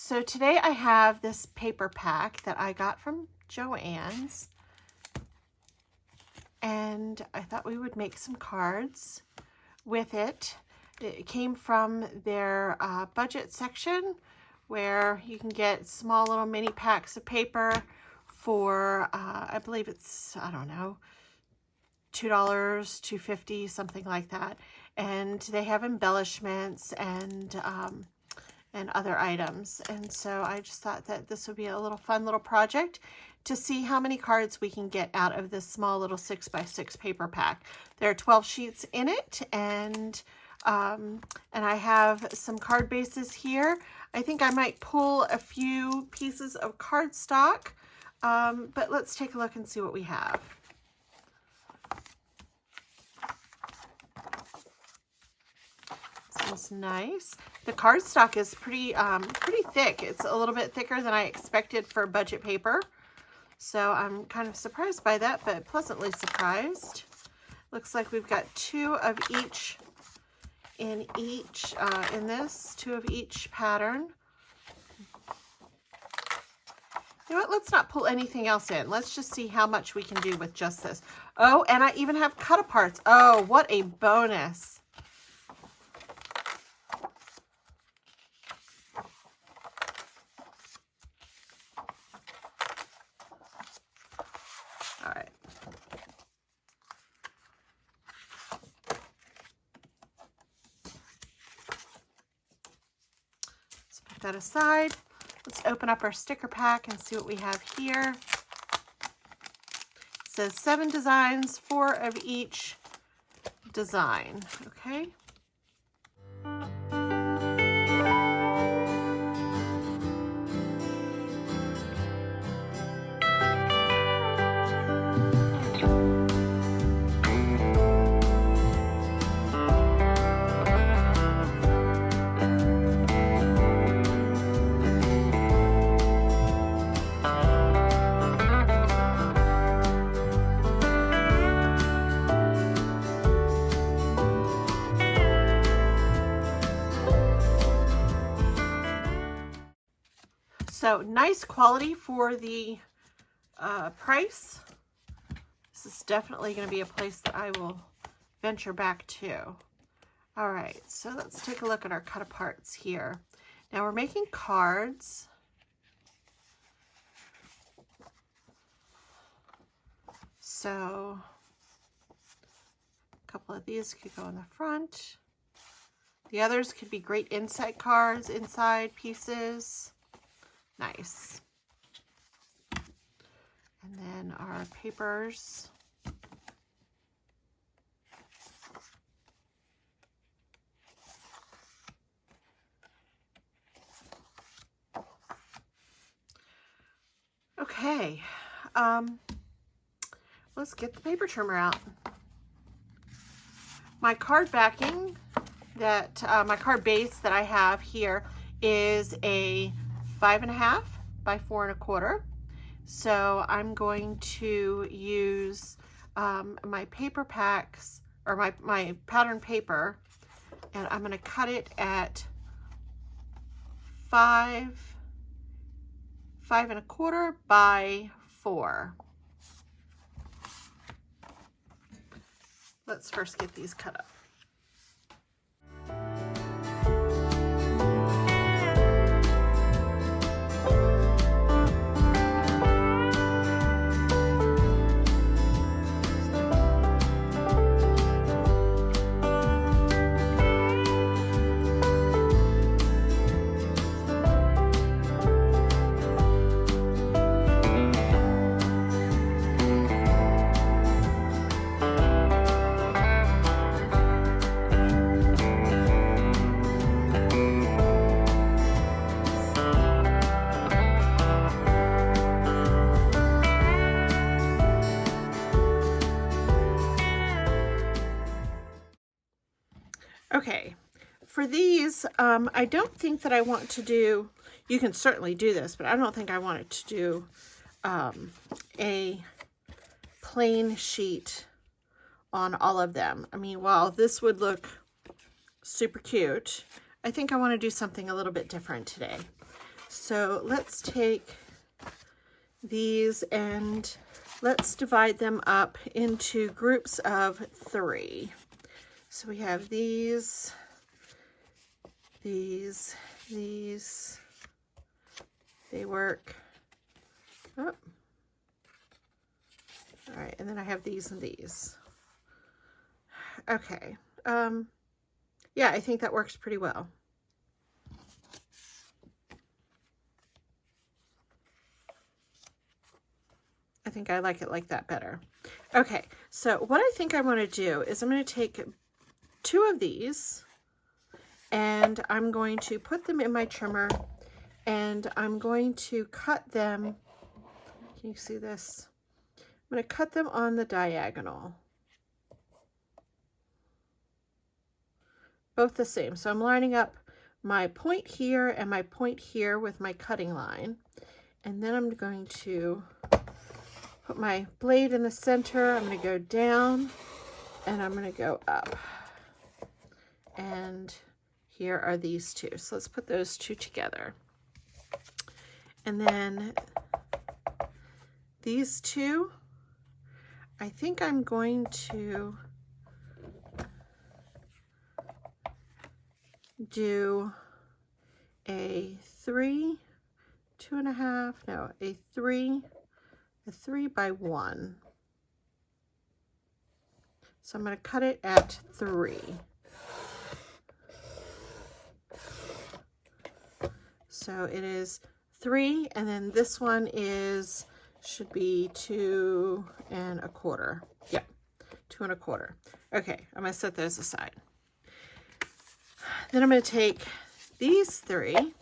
So today I have this paper pack that I got from JoAnn's, and I thought we would make some cards with it. It came from their budget section where you can get small little mini packs of paper for, I believe it's, I don't know, $2, $2.50, something like that. And they have embellishments and other items. And so I just thought that this would be a little fun little project to see how many cards we can get out of this small little 6x6 paper pack. There are 12 sheets in it, and I have some card bases here. I think I might pull a few pieces of cardstock, but let's take a look and see what we have. Smells nice. The cardstock is pretty thick. It's a little bit thicker than I expected for budget paper. So I'm kind of surprised by that, but pleasantly surprised. Looks like we've got two of each in this, two of each pattern. You know what? Let's not pull anything else in. Let's just see how much we can do with just this. Oh, and I even have cut-aparts. Oh, what a bonus. All right. Let's put that aside. Let's open up our sticker pack and see what we have here. It says 7 designs, 4 of each design. Okay. So nice quality for the price. This is definitely going to be a place that I will venture back to. All right, so let's take a look at our cut aparts here. Now we're making cards. So a couple of these could go in the front. The others could be great inside cards, inside pieces. Nice. And then our papers. Okay. Let's get the paper trimmer out. My card backing my card base that I have here is a 5.5 by 4 1/4. So I'm going to use my paper packs, or my pattern paper, and I'm going to cut it at 5 1/4 by 4. Let's first get these cut up. Okay, for these, I don't think that I want to do, you can certainly do this, but I don't think I wanted to do a plain sheet on all of them. I mean, while this would look super cute, I think I want to do something a little bit different today. So let's take these and let's divide them up into groups of 3. So we have these, they work. Oh. All right, and then I have these and these. Okay, yeah, I think that works pretty well. I think I like it like that better. Okay, so what I think I want to do is I'm going to take 2 of these and I'm going to put them in my trimmer and I'm going to cut them. Can you see this? I'm going to cut them on the diagonal. Both the same. So I'm lining up my point here and my point here with my cutting line. And then I'm going to put my blade in the center. I'm going to go down and I'm going to go up. And here are these 2. So let's put those 2 together. And then these 2, I think I'm going to do a 3, 2.5, no, a 3 by 1. So I'm going to cut it at 3. So it is 3, and then this one should be 2 1/4. Yeah, 2 1/4. Okay, I'm going to set those aside. Then I'm going to take these 3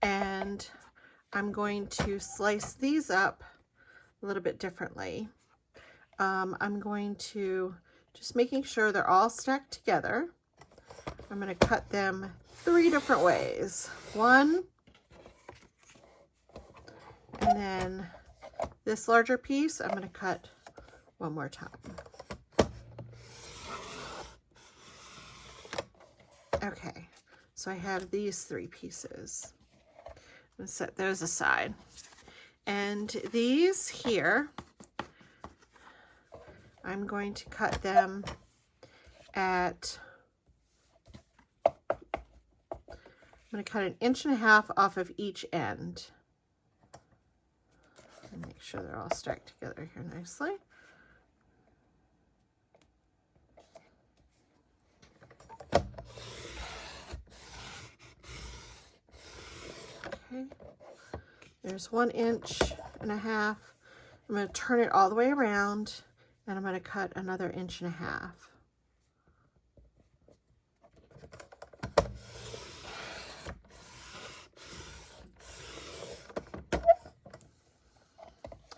and I'm going to slice these up a little bit differently. I'm going to, just making sure they're all stacked together, I'm going to cut them 3 different ways. 1, and then this larger piece I'm going to cut 1 more time. Okay, so I have these 3 pieces. I'm going to set those aside. And these here, I'm going to cut them at, I'm going to cut 1.5 inches off of each end. And make sure they're all stacked together here nicely. Okay, there's 1.5 inches. I'm going to turn it all the way around and I'm going to cut another 1.5 inches.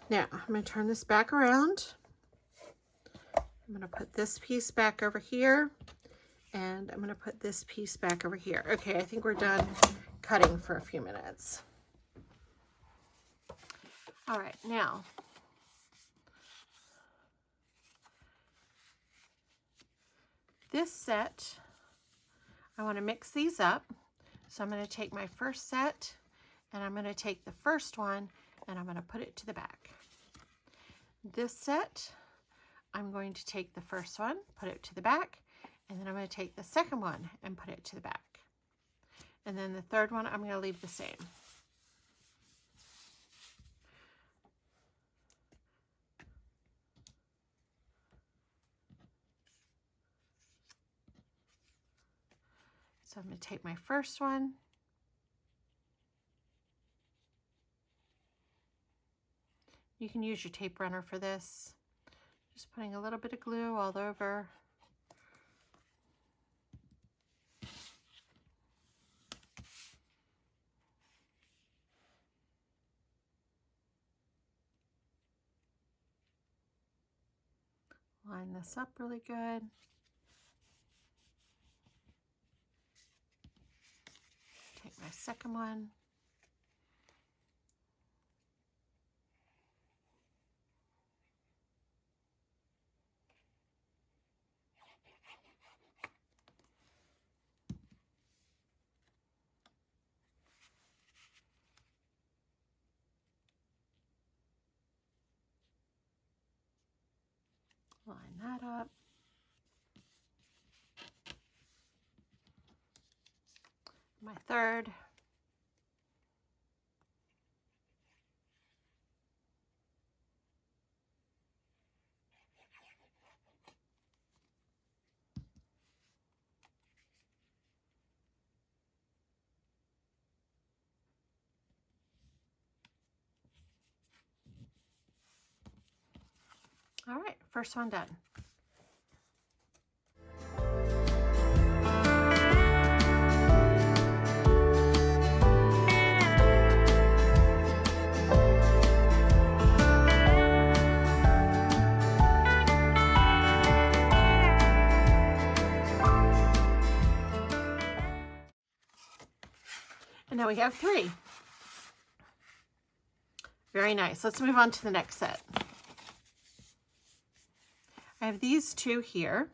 Now I'm going to turn this back around. I'm going to put this piece back over here and I'm going to put this piece back over here. Okay, I think we're done cutting for a few minutes. All right, now this set, I want to mix these up. So I'm going to take my first set and I'm going to take the first one and I'm going to put it to the back. This set, I'm going to take the first one, put it to the back, and then I'm going to take the second one and put it to the back. And then the third one, I'm going to leave the same. So I'm going to take my first one, you can use your tape runner for this, just putting a little bit of glue all over. Line this up really good. Take my second one. Line that up. My third. All right, first one done. And now we have 3. Very nice. Let's move on to the next set. I have these 2 here,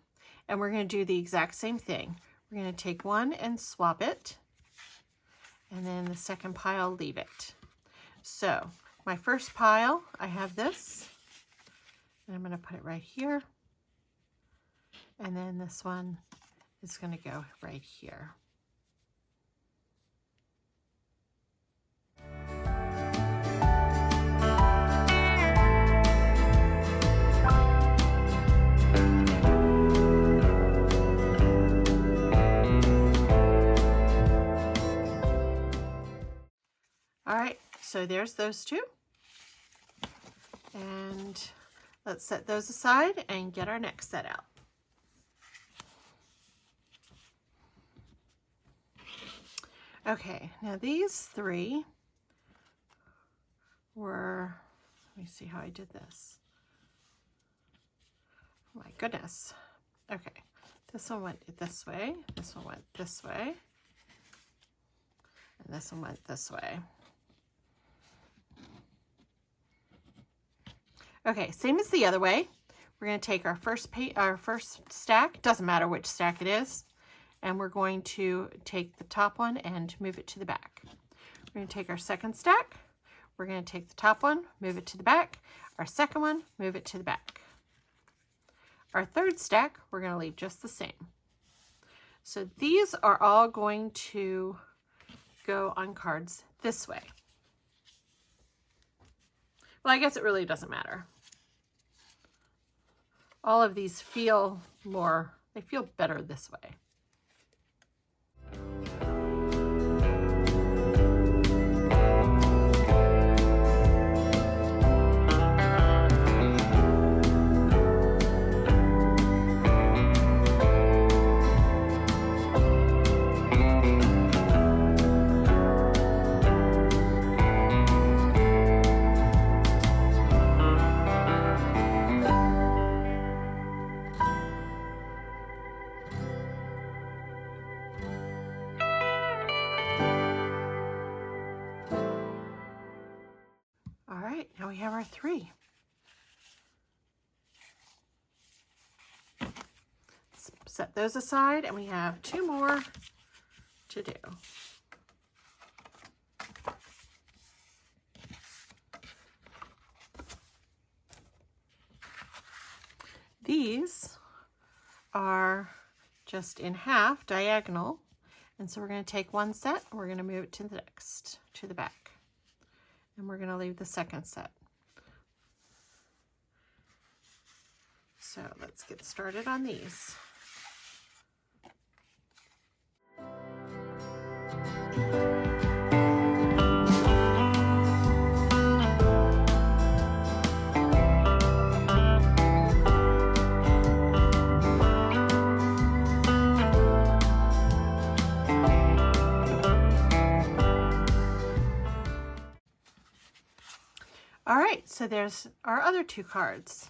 and we're going to do the exact same thing. We're going to take one and swap it, and then the second pile, leave it. So my first pile, I have this, and I'm going to put it right here, and then this one is going to go right here. All right, so there's those 2. And let's set those aside and get our next set out. Okay, now these 3 were, let me see how I did this. Oh my goodness. Okay, this one went this way, this one went this way, and this one went this way. Okay, same as the other way. We're going to take our first stack, doesn't matter which stack it is, and we're going to take the top one and move it to the back. We're going to take our second stack, we're going to take the top one, move it to the back, our second one, move it to the back. Our third stack, we're going to leave just the same. So these are all going to go on cards this way. Well, I guess it really doesn't matter. All of these feel more, they feel better this way. Now we have our 3. Let's set those aside, and we have 2 more to do. These are just in half diagonal, and so we're going to take one set and we're going to move it to the next, to the back. And we're going to leave the second set. So let's get started on these. All right, so there's our other 2 cards.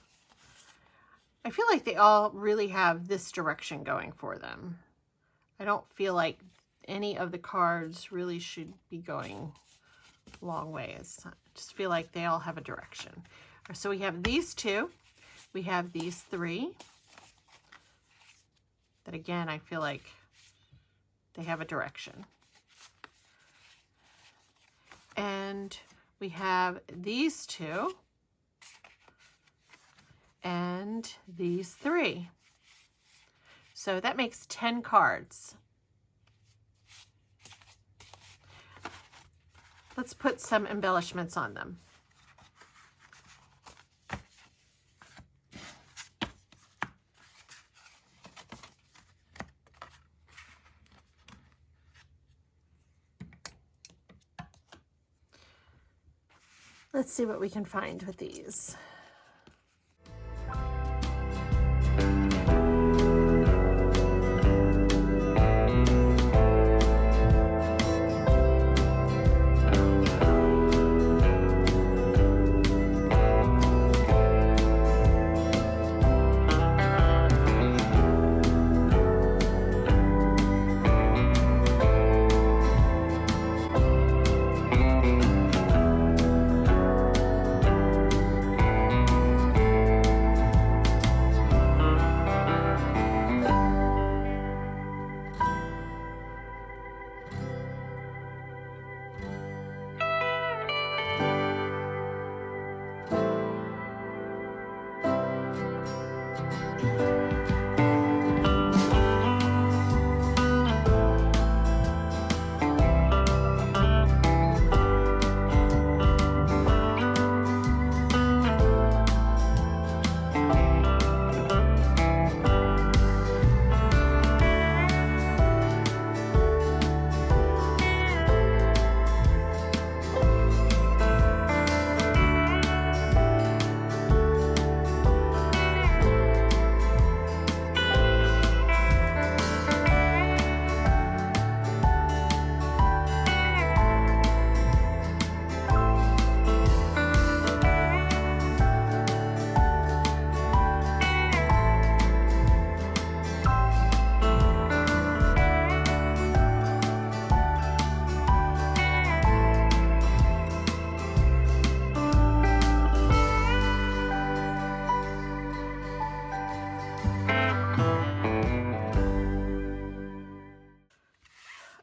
I feel like they all really have this direction going for them. I don't feel like any of the cards really should be going long ways. I just feel like they all have a direction. So we have these 2, we have these 3, that again, I feel like they have a direction. And we have these 2, and these 3. So that makes 10 cards. Let's put some embellishments on them. Let's see what we can find with these.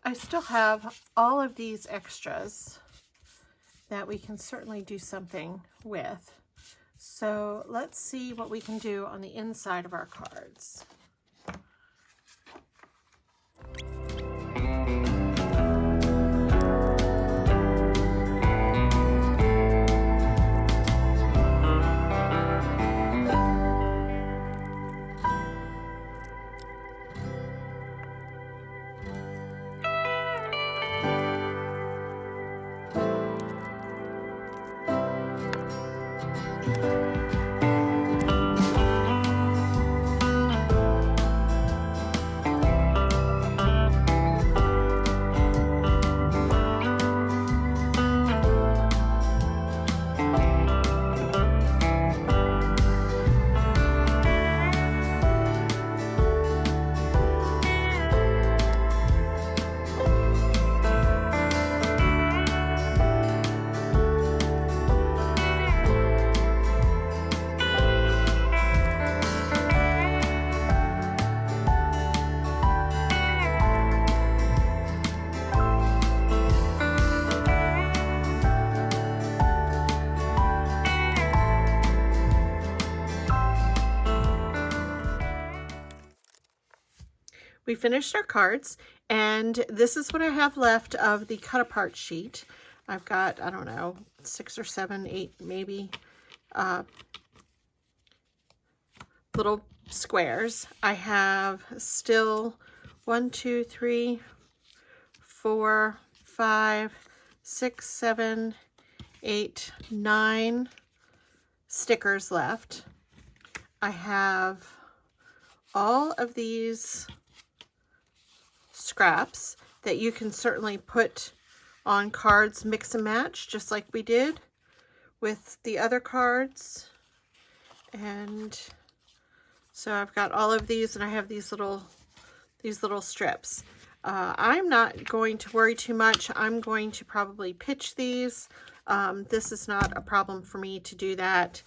I still have all of these extras that we can certainly do something with. So let's see what we can do on the inside of our cards. We finished our cards, and this is what I have left of the cut apart sheet. I've got, I don't know, 6 or 7, 8 maybe, little squares. I have still 1, 2, 3, 4, 5, 6, 7, 8, 9 stickers left. I have all of these scraps that you can certainly put on cards, mix and match, just like we did with the other cards. And so I've got all of these, and I have these little strips. I'm not going to worry too much. I'm going to probably pitch these. This is not a problem for me to do that.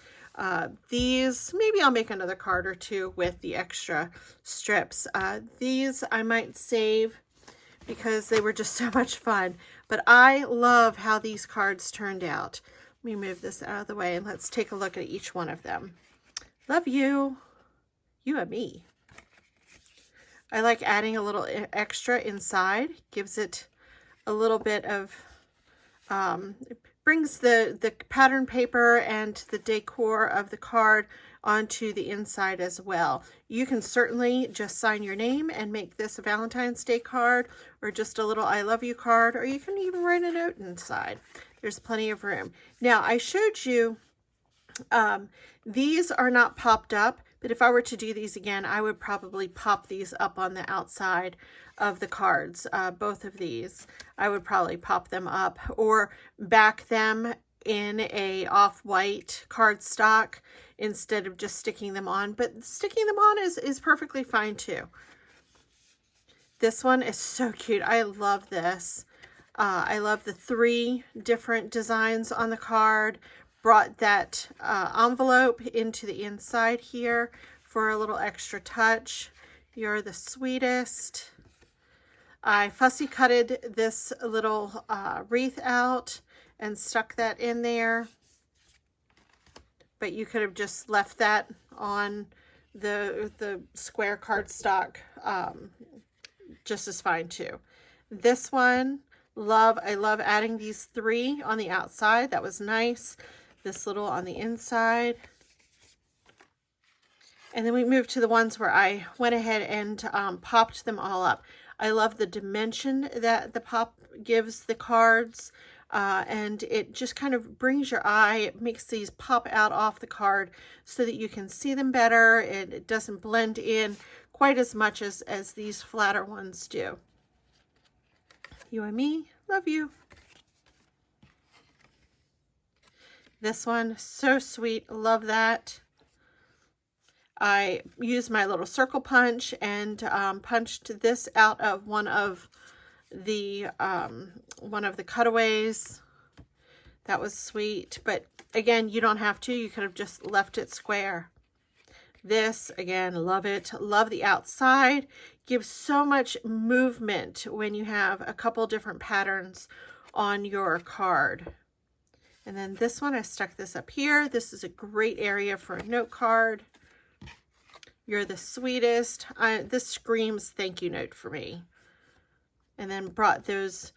These, maybe I'll make another card or two with the extra strips. These I might save because they were just so much fun. But I love how these cards turned out. Let me move this out of the way and let's take a look at each one of them. Love you. You and me. I like adding a little extra inside. Gives it a little bit of, it brings the pattern paper and the decor of the card onto the inside as well. You can certainly just sign your name and make this a Valentine's Day card, or just a little I love you card, or you can even write a note inside. There's plenty of room. Now, I showed you, these are not popped up, but if I were to do these again, I would probably pop these up on the outside of the cards. Both of these, I would probably pop them up or back them in a off-white cardstock instead of just sticking them on. But sticking them on is perfectly fine too. This one is so cute. I love this. I love the 3 different designs on the card. Brought that envelope into the inside here for a little extra touch. You're the sweetest. I fussy cutted this little wreath out and stuck that in there. But you could have just left that on the square cardstock just as fine too. This one, love. I love adding these 3 on the outside. That was nice. This little on the inside. And then we moved to the ones where I went ahead and popped them all up. I love the dimension that the pop gives the cards, and it just kind of brings your eye. It makes these pop out off the card so that you can see them better, and it doesn't blend in quite as much as these flatter ones do. You and me, love you. This one, so sweet, love that. I used my little circle punch and punched this out of one of the cutaways. That was sweet, but again, you don't have to. You could have just left it square. This, again, love it. Love the outside. Gives so much movement when you have a couple different patterns on your card. And then this one, I stuck this up here. This is a great area for a note card. You're the sweetest. This screams thank you note for me. And then brought those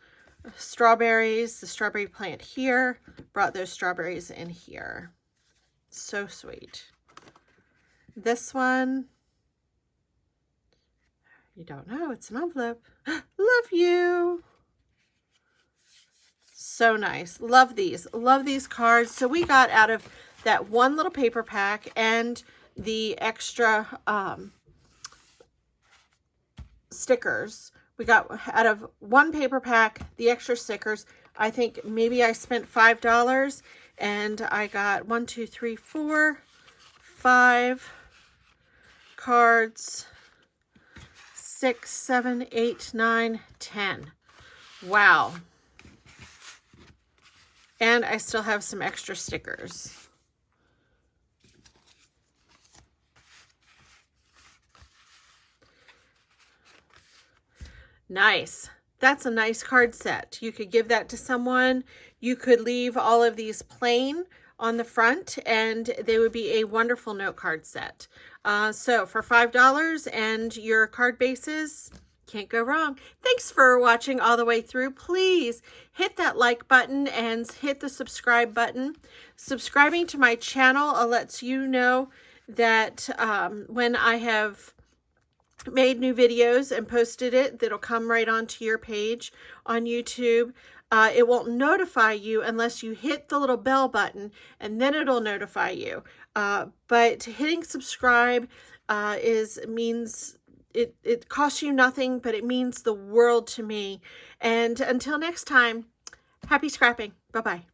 strawberries, the strawberry plant here, brought those strawberries in here. So sweet. This one, you don't know, it's an envelope. Love you. So nice. Love these cards. So we got out of that one little paper pack and the extra stickers. We got out of one paper pack, the extra stickers. I think maybe I spent $5 and I got 1, 2, 3, 4, 5 cards, 6, 7, 8, 9, 10. Wow. And I still have some extra stickers. Nice. That's a nice card set. You could give that to someone. You could leave all of these plain on the front and they would be a wonderful note card set. So for $5 and your card bases, can't go wrong. Thanks for watching all the way through. Please hit that like button and hit the subscribe button. Subscribing to my channel lets you know that when I have made new videos and posted it, that'll come right onto your page on YouTube. It won't notify you unless you hit the little bell button, and then it'll notify you. But hitting subscribe means it costs you nothing, but it means the world to me. And until next time, happy scrapping. Bye-bye.